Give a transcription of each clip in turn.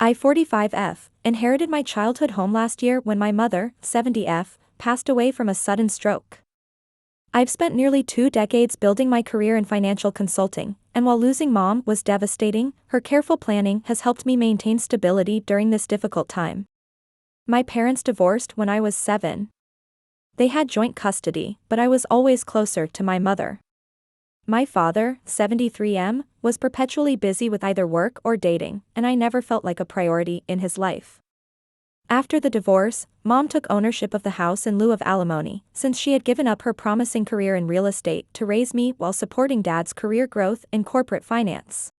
I 45F inherited my childhood home last year when my mother, 70F, passed away from a sudden stroke. I've spent nearly 2 decades building my career in financial consulting, and while losing mom was devastating, her careful planning has helped me maintain stability during this difficult time. My parents divorced when I was 7. They had joint custody, but I was always closer to my mother. My father, 73M, was perpetually busy with either work or dating, and I never felt like a priority in his life. After the divorce, mom took ownership of the house in lieu of alimony, since she had given up her promising career in real estate to raise me while supporting dad's career growth in corporate finance.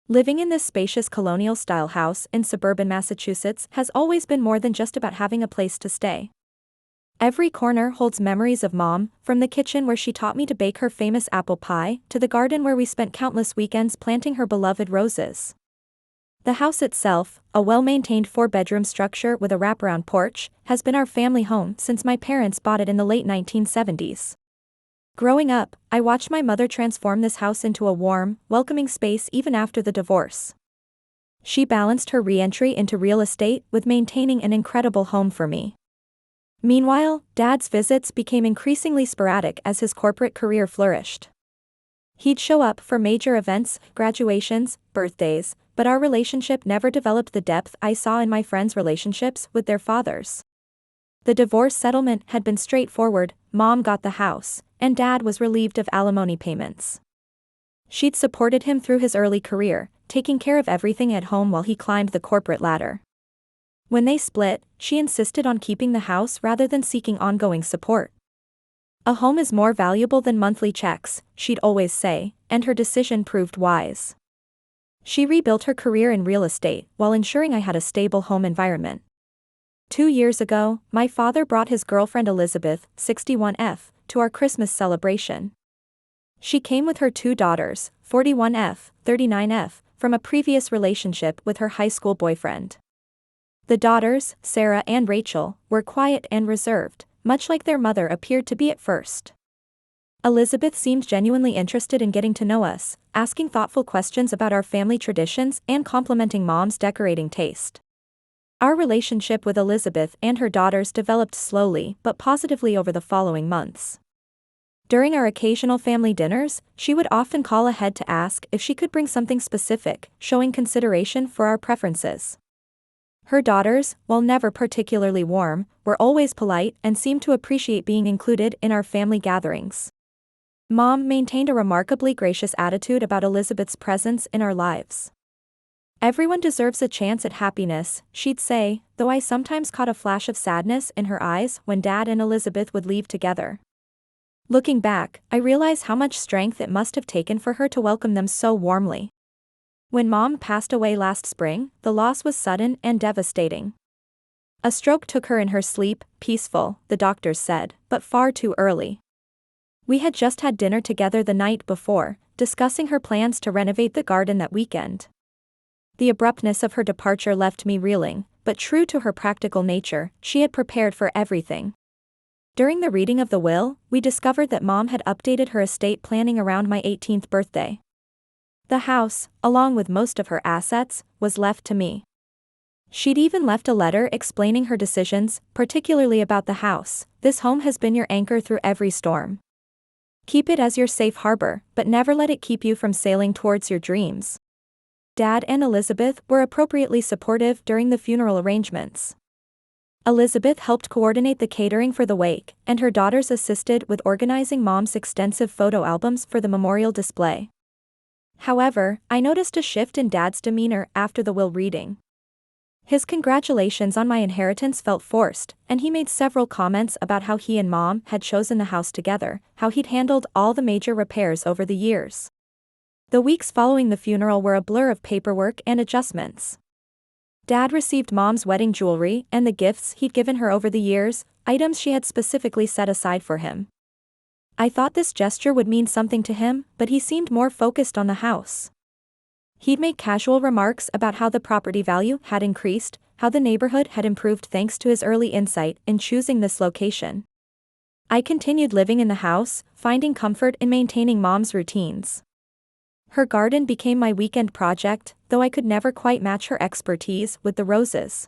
Living in this spacious colonial-style house in suburban Massachusetts has always been more than just about having a place to stay. Every corner holds memories of mom, from the kitchen where she taught me to bake her famous apple pie, to the garden where we spent countless weekends planting her beloved roses. The house itself, a well-maintained 4-bedroom structure with a wraparound porch, has been our family home since my parents bought it in the late 1970s. Growing up, I watched my mother transform this house into a warm, welcoming space even after the divorce. She balanced her re-entry into real estate with maintaining an incredible home for me. Meanwhile, dad's visits became increasingly sporadic as his corporate career flourished. He'd show up for major events, graduations, birthdays, but our relationship never developed the depth I saw in my friends' relationships with their fathers. The divorce settlement had been straightforward: mom got the house, and dad was relieved of alimony payments. She'd supported him through his early career, taking care of everything at home while he climbed the corporate ladder. When they split, she insisted on keeping the house rather than seeking ongoing support. A home is more valuable than monthly checks, she'd always say, and her decision proved wise. She rebuilt her career in real estate while ensuring I had a stable home environment. 2 years ago, my father brought his girlfriend Elizabeth, 61F, to our Christmas celebration. She came with her 2 daughters, 41F, 39F, from a previous relationship with her high school boyfriend. The daughters, Sarah and Rachel, were quiet and reserved, much like their mother appeared to be at first. Elizabeth seemed genuinely interested in getting to know us, asking thoughtful questions about our family traditions and complimenting mom's decorating taste. Our relationship with Elizabeth and her daughters developed slowly but positively over the following months. During our occasional family dinners, she would often call ahead to ask if she could bring something specific, showing consideration for our preferences. Her daughters, while never particularly warm, were always polite and seemed to appreciate being included in our family gatherings. Mom maintained a remarkably gracious attitude about Elizabeth's presence in our lives. Everyone deserves a chance at happiness, she'd say, though I sometimes caught a flash of sadness in her eyes when Dad and Elizabeth would leave together. Looking back, I realize how much strength it must have taken for her to welcome them so warmly. When Mom passed away last spring, the loss was sudden and devastating. A stroke took her in her sleep, peaceful, the doctors said, but far too early. We had just had dinner together the night before, discussing her plans to renovate the garden that weekend. The abruptness of her departure left me reeling, but true to her practical nature, she had prepared for everything. During the reading of the will, we discovered that Mom had updated her estate planning around my 18th birthday. The house, along with most of her assets, was left to me. She'd even left a letter explaining her decisions, particularly about the house. This home has been your anchor through every storm. Keep it as your safe harbor, but never let it keep you from sailing towards your dreams. Dad and Elizabeth were appropriately supportive during the funeral arrangements. Elizabeth helped coordinate the catering for the wake, and her daughters assisted with organizing Mom's extensive photo albums for the memorial display. However, I noticed a shift in Dad's demeanor after the will reading. His congratulations on my inheritance felt forced, and he made several comments about how he and Mom had chosen the house together, how he'd handled all the major repairs over the years. The weeks following the funeral were a blur of paperwork and adjustments. Dad received Mom's wedding jewelry and the gifts he'd given her over the years, items she had specifically set aside for him. I thought this gesture would mean something to him, but he seemed more focused on the house. He'd make casual remarks about how the property value had increased, how the neighborhood had improved thanks to his early insight in choosing this location. I continued living in the house, finding comfort in maintaining Mom's routines. Her garden became my weekend project, though I could never quite match her expertise with the roses.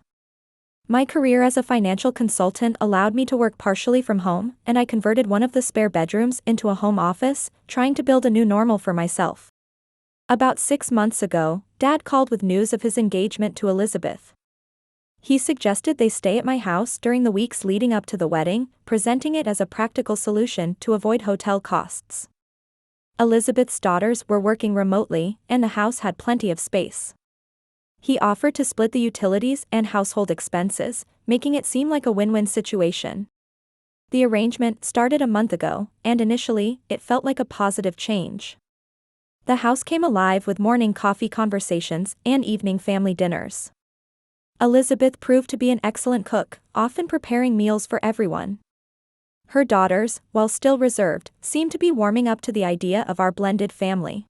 My career as a financial consultant allowed me to work partially from home, and I converted one of the spare bedrooms into a home office, trying to build a new normal for myself. About 6 months ago, Dad called with news of his engagement to Elizabeth. He suggested they stay at my house during the weeks leading up to the wedding, presenting it as a practical solution to avoid hotel costs. Elizabeth's daughters were working remotely, and the house had plenty of space. He offered to split the utilities and household expenses, making it seem like a win-win situation. The arrangement started a month ago, and initially, it felt like a positive change. The house came alive with morning coffee conversations and evening family dinners. Elizabeth proved to be an excellent cook, often preparing meals for everyone. Her daughters, while still reserved, seemed to be warming up to the idea of our blended family.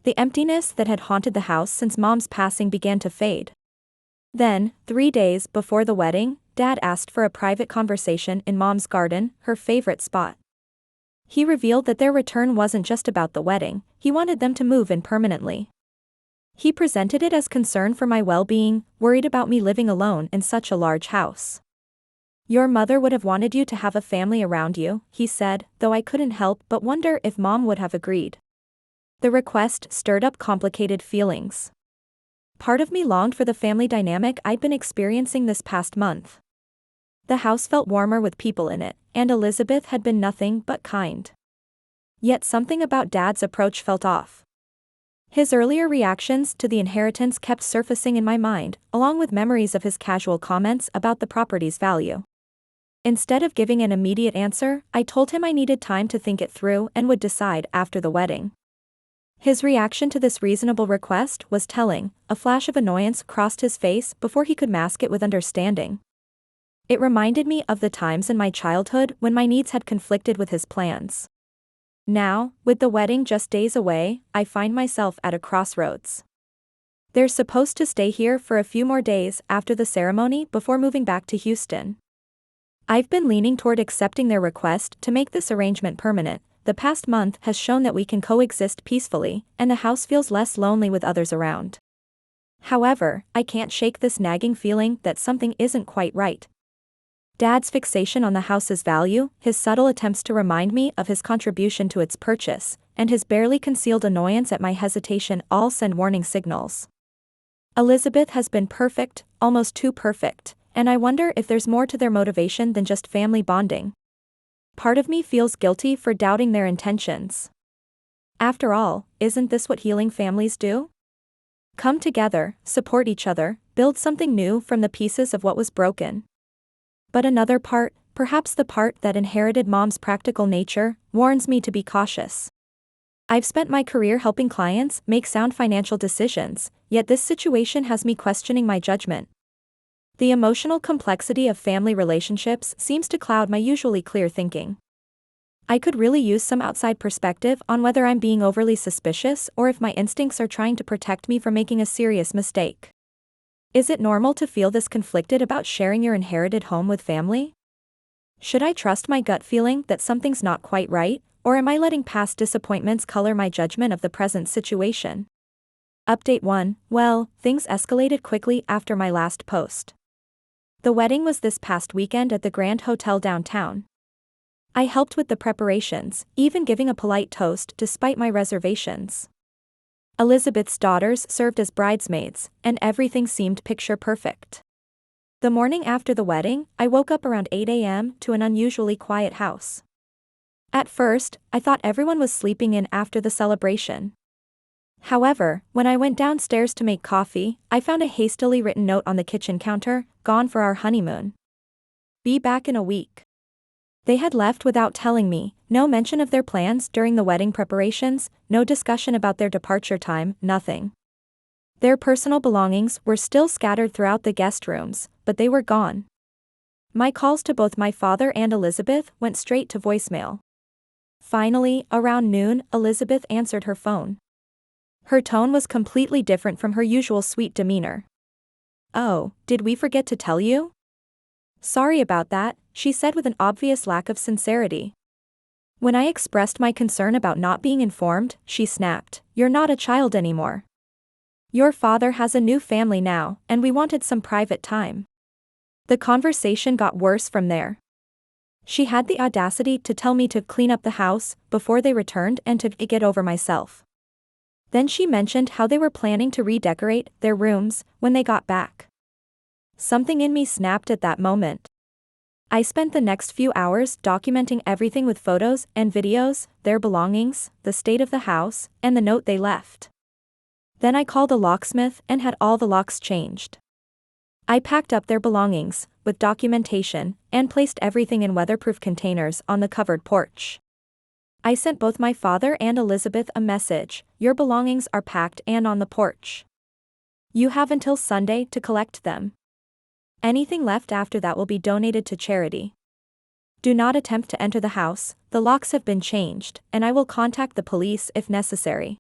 The emptiness that had haunted the house since Mom's passing began to fade. Then, 3 days before the wedding, Dad asked for a private conversation in Mom's garden, her favorite spot. He revealed that their return wasn't just about the wedding, he wanted them to move in permanently. He presented it as concern for my well-being, worried about me living alone in such a large house. "Your mother would have wanted you to have a family around you," he said, though I couldn't help but wonder if Mom would have agreed. The request stirred up complicated feelings. Part of me longed for the family dynamic I'd been experiencing this past month. The house felt warmer with people in it, and Elizabeth had been nothing but kind. Yet something about Dad's approach felt off. His earlier reactions to the inheritance kept surfacing in my mind, along with memories of his casual comments about the property's value. Instead of giving an immediate answer, I told him I needed time to think it through and would decide after the wedding. His reaction to this reasonable request was telling. A flash of annoyance crossed his face before he could mask it with understanding. It reminded me of the times in my childhood when my needs had conflicted with his plans. Now, with the wedding just days away, I find myself at a crossroads. They're supposed to stay here for a few more days after the ceremony before moving back to Houston. I've been leaning toward accepting their request to make this arrangement permanent. The past month has shown that we can coexist peacefully, and the house feels less lonely with others around. However, I can't shake this nagging feeling that something isn't quite right. Dad's fixation on the house's value, his subtle attempts to remind me of his contribution to its purchase, and his barely concealed annoyance at my hesitation all send warning signals. Elizabeth has been perfect, almost too perfect, and I wonder if there's more to their motivation than just family bonding. Part of me feels guilty for doubting their intentions. After all, isn't this what healing families do? Come together, support each other, build something new from the pieces of what was broken. But another part, perhaps the part that inherited Mom's practical nature, warns me to be cautious. I've spent my career helping clients make sound financial decisions, yet this situation has me questioning my judgment. The emotional complexity of family relationships seems to cloud my usually clear thinking. I could really use some outside perspective on whether I'm being overly suspicious or if my instincts are trying to protect me from making a serious mistake. Is it normal to feel this conflicted about sharing your inherited home with family? Should I trust my gut feeling that something's not quite right, or am I letting past disappointments color my judgment of the present situation? Update 1. Well, things escalated quickly after my last post. The wedding was this past weekend at the Grand Hotel downtown. I helped with the preparations, even giving a polite toast despite my reservations. Elizabeth's daughters served as bridesmaids, and everything seemed picture perfect. The morning after the wedding, I woke up around 8 a.m. to an unusually quiet house. At first, I thought everyone was sleeping in after the celebration. However, when I went downstairs to make coffee, I found a hastily written note on the kitchen counter: "Gone for our honeymoon. Be back in a week." They had left without telling me, no mention of their plans during the wedding preparations, no discussion about their departure time, nothing. Their personal belongings were still scattered throughout the guest rooms, but they were gone. My calls to both my father and Elizabeth went straight to voicemail. Finally, around noon, Elizabeth answered her phone. Her tone was completely different from her usual sweet demeanor. "Oh, did we forget to tell you?" "Sorry about that," she said with an obvious lack of sincerity. When I expressed my concern about not being informed, she snapped, "You're not a child anymore. Your father has a new family now, and we wanted some private time." The conversation got worse from there. She had the audacity to tell me to clean up the house before they returned and to get over myself. Then she mentioned how they were planning to redecorate their rooms when they got back. Something in me snapped at that moment. I spent the next few hours documenting everything with photos and videos, their belongings, the state of the house, and the note they left. Then I called a locksmith and had all the locks changed. I packed up their belongings, with documentation, and placed everything in weatherproof containers on the covered porch. I sent both my father and Elizabeth a message: "Your belongings are packed and on the porch. You have until Sunday to collect them. Anything left after that will be donated to charity. Do not attempt to enter the house, the locks have been changed, and I will contact the police if necessary."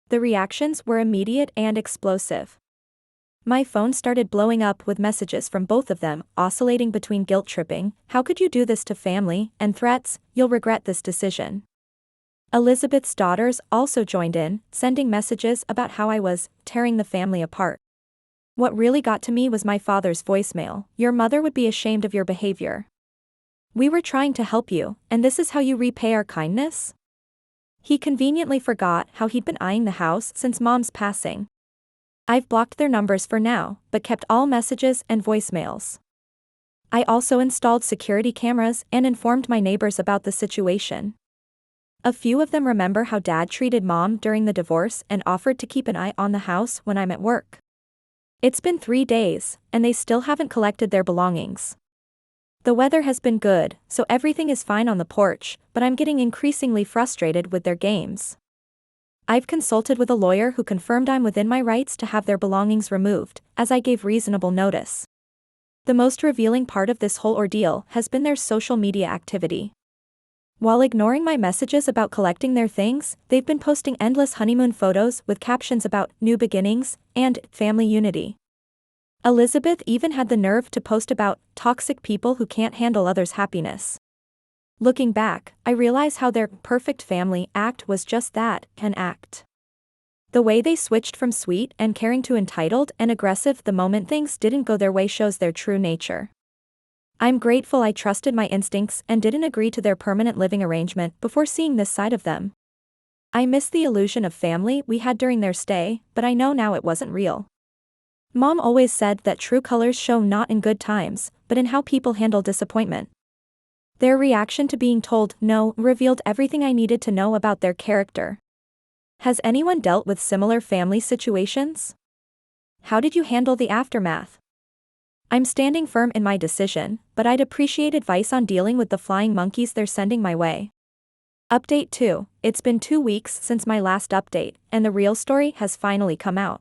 The reactions were immediate and explosive. My phone started blowing up with messages from both of them, oscillating between guilt-tripping, "How could you do this to family?" and threats, "You'll regret this decision." Elizabeth's daughters also joined in, sending messages about how I was tearing the family apart. What really got to me was my father's voicemail: "Your mother would be ashamed of your behavior. We were trying to help you, and this is how you repay our kindness?" He conveniently forgot how he'd been eyeing the house since Mom's passing. I've blocked their numbers for now, but kept all messages and voicemails. I also installed security cameras and informed my neighbors about the situation. A few of them remember how Dad treated Mom during the divorce and offered to keep an eye on the house when I'm at work. It's been 3 days, and they still haven't collected their belongings. The weather has been good, so everything is fine on the porch, but I'm getting increasingly frustrated with their games. I've consulted with a lawyer who confirmed I'm within my rights to have their belongings removed, as I gave reasonable notice. The most revealing part of this whole ordeal has been their social media activity. While ignoring my messages about collecting their things, they've been posting endless honeymoon photos with captions about new beginnings and family unity. Elizabeth even had the nerve to post about toxic people who can't handle others' happiness. Looking back, I realize how their perfect family act was just that, an act. The way they switched from sweet and caring to entitled and aggressive the moment things didn't go their way shows their true nature. I'm grateful I trusted my instincts and didn't agree to their permanent living arrangement before seeing this side of them. I miss the illusion of family we had during their stay, but I know now it wasn't real. Mom always said that true colors show not in good times, but in how people handle disappointment. Their reaction to being told no revealed everything I needed to know about their character. Has anyone dealt with similar family situations? How did you handle the aftermath? I'm standing firm in my decision, but I'd appreciate advice on dealing with the flying monkeys they're sending my way. Update 2. It's been 2 weeks since my last update, and the real story has finally come out.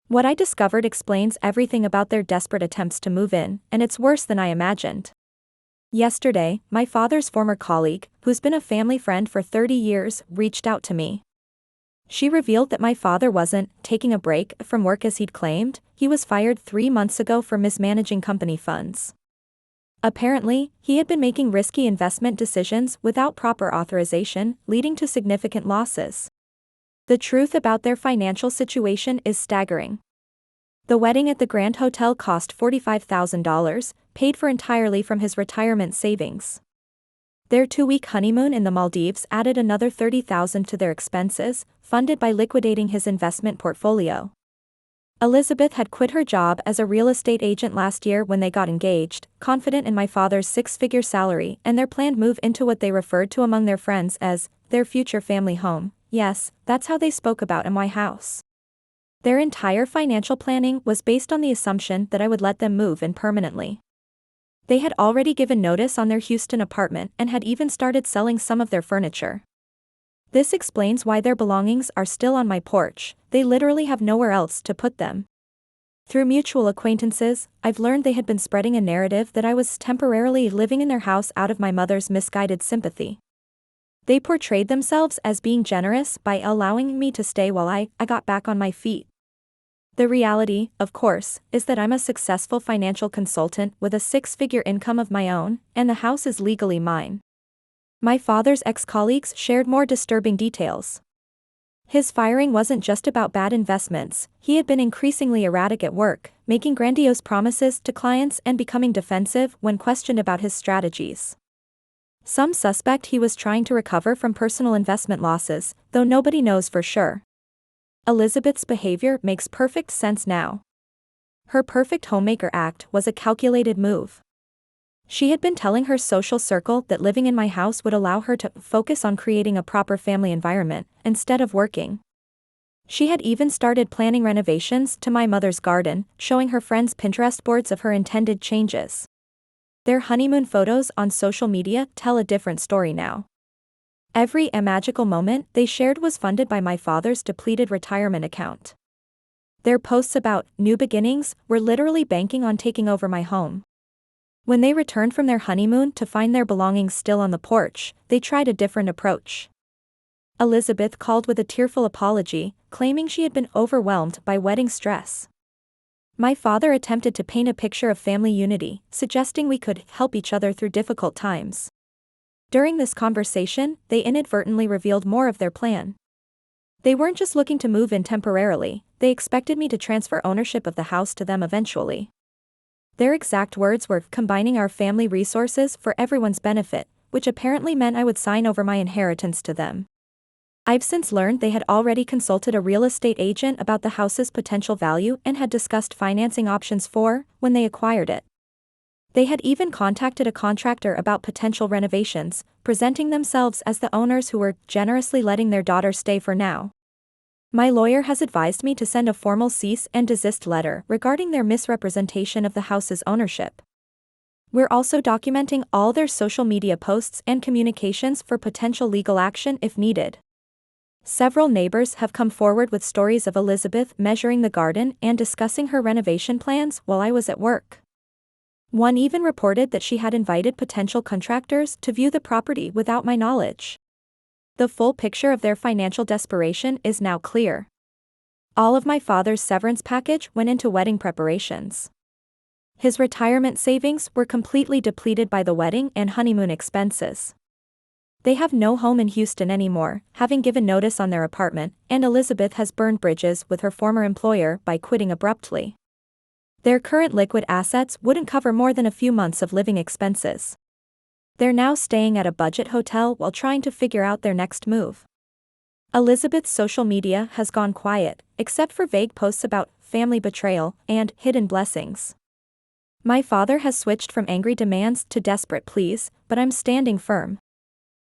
What I discovered explains everything about their desperate attempts to move in, and it's worse than I imagined. Yesterday, my father's former colleague, who's been a family friend for 30 years, reached out to me. She revealed that my father wasn't taking a break from work as he'd claimed. He was fired 3 months ago for mismanaging company funds. Apparently, he had been making risky investment decisions without proper authorization, leading to significant losses. The truth about their financial situation is staggering. The wedding at the Grand Hotel cost $45,000, paid for entirely from his retirement savings. Their 2-week honeymoon in the Maldives added another $30,000 to their expenses, funded by liquidating his investment portfolio. Elizabeth had quit her job as a real estate agent last year when they got engaged, confident in my father's 6-figure salary and their planned move into what they referred to among their friends as their future family home. Yes, that's how they spoke about my house. Their entire financial planning was based on the assumption that I would let them move in permanently. They had already given notice on their Houston apartment and had even started selling some of their furniture. This explains why their belongings are still on my porch. They literally have nowhere else to put them. Through mutual acquaintances, I've learned they had been spreading a narrative that I was temporarily living in their house out of my mother's misguided sympathy. They portrayed themselves as being generous by allowing me to stay while I got back on my feet. The reality, of course, is that I'm a successful financial consultant with a 6-figure income of my own, and the house is legally mine. My father's ex-colleagues shared more disturbing details. His firing wasn't just about bad investments, he had been increasingly erratic at work, making grandiose promises to clients and becoming defensive when questioned about his strategies. Some suspect he was trying to recover from personal investment losses, though nobody knows for sure. Elizabeth's behavior makes perfect sense now. Her perfect homemaker act was a calculated move. She had been telling her social circle that living in my house would allow her to focus on creating a proper family environment, instead of working. She had even started planning renovations to my mother's garden, showing her friends Pinterest boards of her intended changes. Their honeymoon photos on social media tell a different story now. Every magical moment they shared was funded by my father's depleted retirement account. Their posts about new beginnings were literally banking on taking over my home. When they returned from their honeymoon to find their belongings still on the porch, they tried a different approach. Elizabeth called with a tearful apology, claiming she had been overwhelmed by wedding stress. My father attempted to paint a picture of family unity, suggesting we could help each other through difficult times. During this conversation, they inadvertently revealed more of their plan. They weren't just looking to move in temporarily, they expected me to transfer ownership of the house to them eventually. Their exact words were combining our family resources for everyone's benefit, which apparently meant I would sign over my inheritance to them. I've since learned they had already consulted a real estate agent about the house's potential value and had discussed financing options when they acquired it. They had even contacted a contractor about potential renovations, presenting themselves as the owners who were generously letting their daughter stay for now. My lawyer has advised me to send a formal cease and desist letter regarding their misrepresentation of the house's ownership. We're also documenting all their social media posts and communications for potential legal action if needed. Several neighbors have come forward with stories of Elizabeth measuring the garden and discussing her renovation plans while I was at work. One even reported that she had invited potential contractors to view the property without my knowledge. The full picture of their financial desperation is now clear. All of my father's severance package went into wedding preparations. His retirement savings were completely depleted by the wedding and honeymoon expenses. They have no home in Houston anymore, having given notice on their apartment, and Elizabeth has burned bridges with her former employer by quitting abruptly. Their current liquid assets wouldn't cover more than a few months of living expenses. They're now staying at a budget hotel while trying to figure out their next move. Elizabeth's social media has gone quiet, except for vague posts about family betrayal and hidden blessings. My father has switched from angry demands to desperate pleas, but I'm standing firm.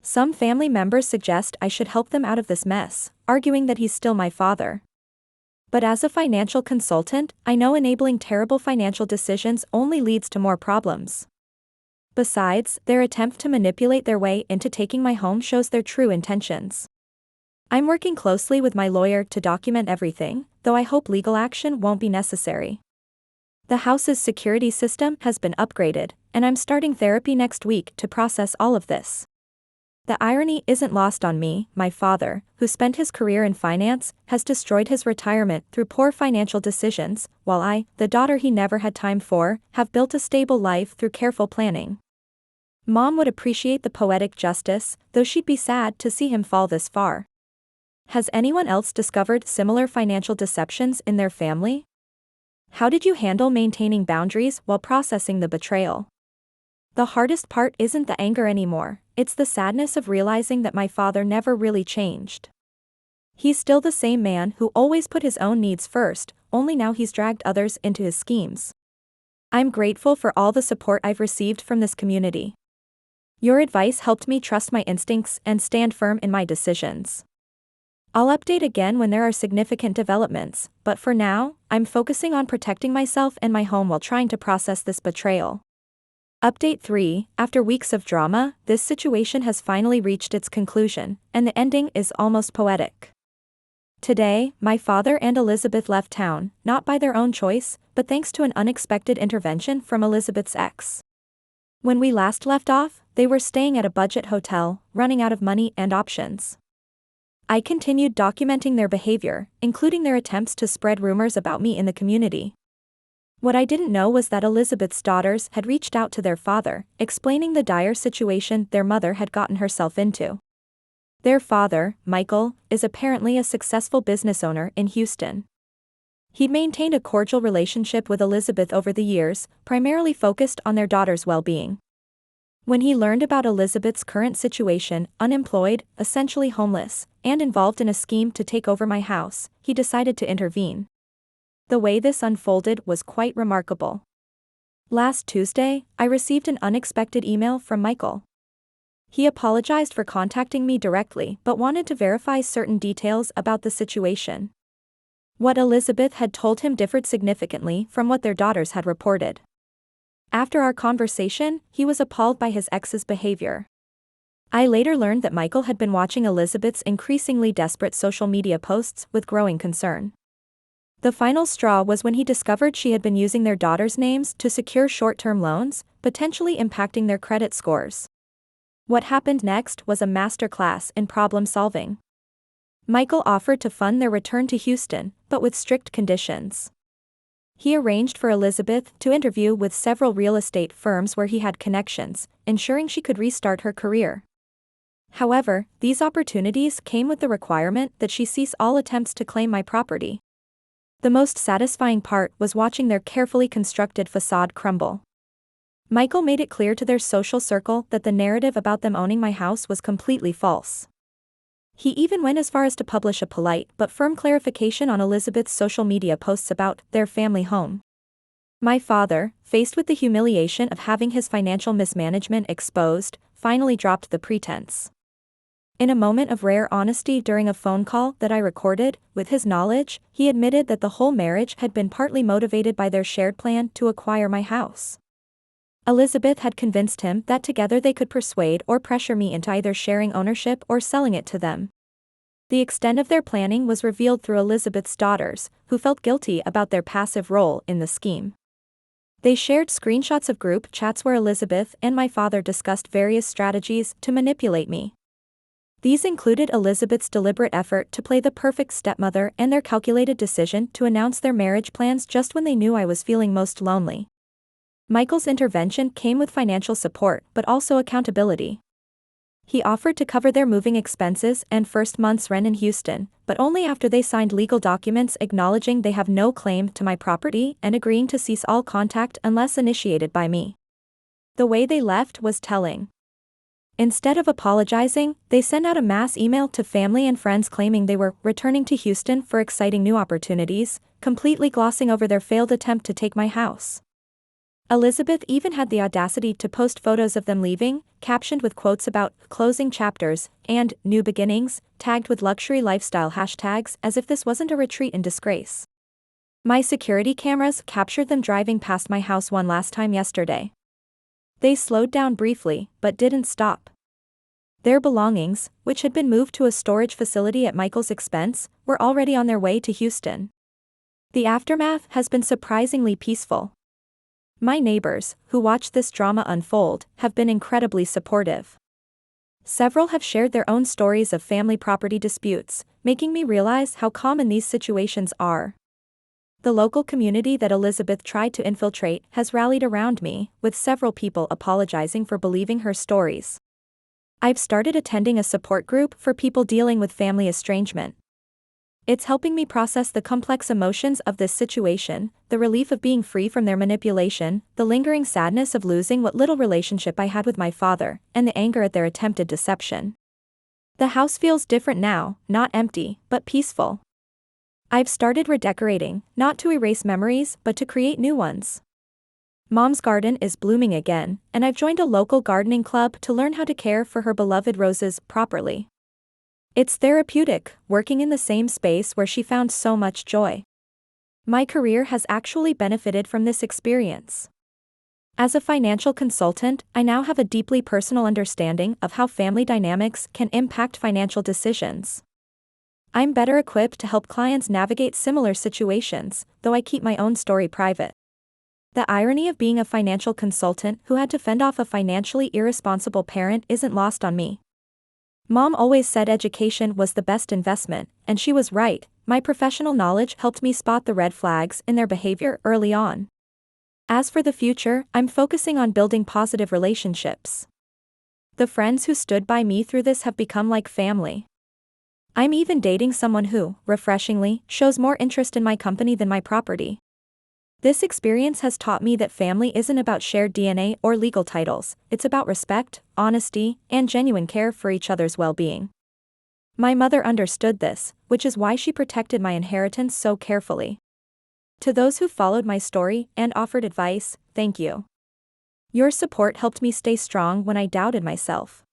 Some family members suggest I should help them out of this mess, arguing that he's still my father. But as a financial consultant, I know enabling terrible financial decisions only leads to more problems. Besides, their attempt to manipulate their way into taking my home shows their true intentions. I'm working closely with my lawyer to document everything, though I hope legal action won't be necessary. The house's security system has been upgraded, and I'm starting therapy next week to process all of this. The irony isn't lost on me. My father, who spent his career in finance, has destroyed his retirement through poor financial decisions, while I, the daughter he never had time for, have built a stable life through careful planning. Mom would appreciate the poetic justice, though she'd be sad to see him fall this far. Has anyone else discovered similar financial deceptions in their family? How did you handle maintaining boundaries while processing the betrayal? The hardest part isn't the anger anymore, it's the sadness of realizing that my father never really changed. He's still the same man who always put his own needs first, only now he's dragged others into his schemes. I'm grateful for all the support I've received from this community. Your advice helped me trust my instincts and stand firm in my decisions. I'll update again when there are significant developments, but for now, I'm focusing on protecting myself and my home while trying to process this betrayal. Update 3: After weeks of drama, this situation has finally reached its conclusion, and the ending is almost poetic. Today, my father and Elizabeth left town, not by their own choice, but thanks to an unexpected intervention from Elizabeth's ex. When we last left off, they were staying at a budget hotel, running out of money and options. I continued documenting their behavior, including their attempts to spread rumors about me in the community. What I didn't know was that Elizabeth's daughters had reached out to their father, explaining the dire situation their mother had gotten herself into. Their father, Michael, is apparently a successful business owner in Houston. He'd maintained a cordial relationship with Elizabeth over the years, primarily focused on their daughter's well-being. When he learned about Elizabeth's current situation, unemployed, essentially homeless, and involved in a scheme to take over my house, he decided to intervene. The way this unfolded was quite remarkable. Last Tuesday, I received an unexpected email from Michael. He apologized for contacting me directly but wanted to verify certain details about the situation. What Elizabeth had told him differed significantly from what their daughters had reported. After our conversation, he was appalled by his ex's behavior. I later learned that Michael had been watching Elizabeth's increasingly desperate social media posts with growing concern. The final straw was when he discovered she had been using their daughters' names to secure short-term loans, potentially impacting their credit scores. What happened next was a masterclass in problem-solving. Michael offered to fund their return to Houston, but with strict conditions. He arranged for Elizabeth to interview with several real estate firms where he had connections, ensuring she could restart her career. However, these opportunities came with the requirement that she cease all attempts to claim my property. The most satisfying part was watching their carefully constructed facade crumble. Michael made it clear to their social circle that the narrative about them owning my house was completely false. He even went as far as to publish a polite but firm clarification on Elizabeth's social media posts about their family home. My father, faced with the humiliation of having his financial mismanagement exposed, finally dropped the pretense. In a moment of rare honesty during a phone call that I recorded, with his knowledge, he admitted that the whole marriage had been partly motivated by their shared plan to acquire my house. Elizabeth had convinced him that together they could persuade or pressure me into either sharing ownership or selling it to them. The extent of their planning was revealed through Elizabeth's daughters, who felt guilty about their passive role in the scheme. They shared screenshots of group chats where Elizabeth and my father discussed various strategies to manipulate me. These included Elizabeth's deliberate effort to play the perfect stepmother and their calculated decision to announce their marriage plans just when they knew I was feeling most lonely. Michael's intervention came with financial support but also accountability. He offered to cover their moving expenses and first month's rent in Houston, but only after they signed legal documents acknowledging they have no claim to my property and agreeing to cease all contact unless initiated by me. The way they left was telling. Instead of apologizing, they sent out a mass email to family and friends claiming they were returning to Houston for exciting new opportunities, completely glossing over their failed attempt to take my house. Elizabeth even had the audacity to post photos of them leaving, captioned with quotes about closing chapters and new beginnings, tagged with luxury lifestyle hashtags as if this wasn't a retreat in disgrace. My security cameras captured them driving past my house one last time yesterday. They slowed down briefly, but didn't stop. Their belongings, which had been moved to a storage facility at Michael's expense, were already on their way to Houston. The aftermath has been surprisingly peaceful. My neighbors, who watched this drama unfold, have been incredibly supportive. Several have shared their own stories of family property disputes, making me realize how common these situations are. The local community that Elizabeth tried to infiltrate has rallied around me, with several people apologizing for believing her stories. I've started attending a support group for people dealing with family estrangement. It's helping me process the complex emotions of this situation, the relief of being free from their manipulation, the lingering sadness of losing what little relationship I had with my father, and the anger at their attempted deception. The house feels different now, not empty, but peaceful. I've started redecorating, not to erase memories but to create new ones. Mom's garden is blooming again, and I've joined a local gardening club to learn how to care for her beloved roses properly. It's therapeutic, working in the same space where she found so much joy. My career has actually benefited from this experience. As a financial consultant, I now have a deeply personal understanding of how family dynamics can impact financial decisions. I'm better equipped to help clients navigate similar situations, though I keep my own story private. The irony of being a financial consultant who had to fend off a financially irresponsible parent isn't lost on me. Mom always said education was the best investment, and she was right. My professional knowledge helped me spot the red flags in their behavior early on. As for the future, I'm focusing on building positive relationships. The friends who stood by me through this have become like family. I'm even dating someone who, refreshingly, shows more interest in my company than my property. This experience has taught me that family isn't about shared DNA or legal titles, it's about respect, honesty, and genuine care for each other's well-being. My mother understood this, which is why she protected my inheritance so carefully. To those who followed my story and offered advice, thank you. Your support helped me stay strong when I doubted myself.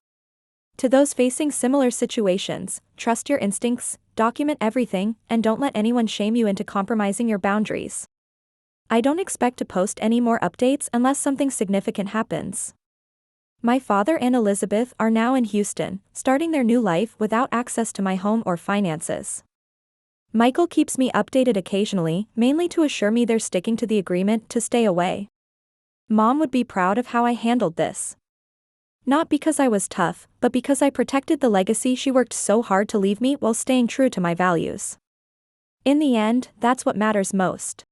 To those facing similar situations, trust your instincts, document everything, and don't let anyone shame you into compromising your boundaries. I don't expect to post any more updates unless something significant happens. My father and Elizabeth are now in Houston, starting their new life without access to my home or finances. Michael keeps me updated occasionally, mainly to assure me they're sticking to the agreement to stay away. Mom would be proud of how I handled this. Not because I was tough, but because I protected the legacy she worked so hard to leave me while staying true to my values. In the end, that's what matters most.